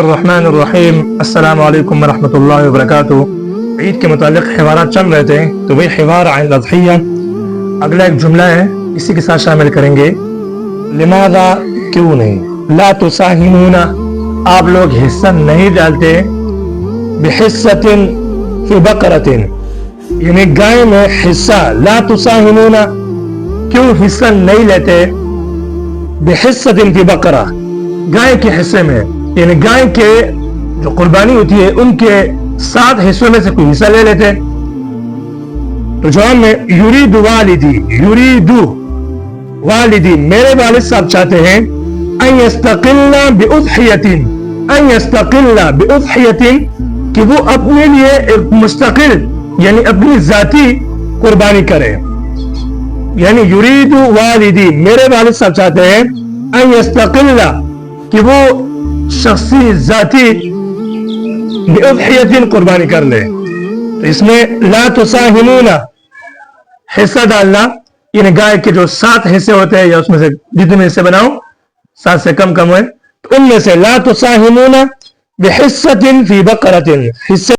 الرحمن الرحیم السلام علیکم ورحمۃ اللہ وبرکاتہ۔ عید کے متعلق حوارات چل رہے تھے تو وہی حوار عن الاضحیہ اگلا ایک جملہ ہے، اسی کے ساتھ شامل کریں گے۔ لماذا، کیوں نہیں، لا تساہمون، آپ لوگ حصہ نہیں ڈالتے، بحصۃ فی بقرۃ، یعنی گائے میں حصہ، لا تساہمون، کیوں حصہ نہیں لیتے، بحصۃ فی بقرہ، گائے کے حصے میں، یعنی گائے کے جو قربانی ہوتی ہے ان کے 7 حصوں میں سے کوئی حصہ لے لیتے۔ تو جواب میں یرید والدی، یرید والدی، میرے والد صاحب چاہتے ہیں، ان یستقل باضحیۃ، ان یستقل باضحیۃ، کہ وہ اپنے لیے ایک مستقل یعنی اپنی ذاتی قربانی کرے۔ یعنی یرید والدی، میرے والد صاحب چاہتے ہیں، ان یستقل، کہ وہ شخصی ذاتی باضحیۃ قربانی کر لے۔ تو اس میں لا تساہمون، حصہ ڈالنا، یعنی گائے کے جو 7 حصے ہوتے ہیں یا اس میں سے جتنے حصے بناؤ 7 سے کم ہوئے تو ان میں سے لا تساہمون بحصۃ فی بقرۃ، حصے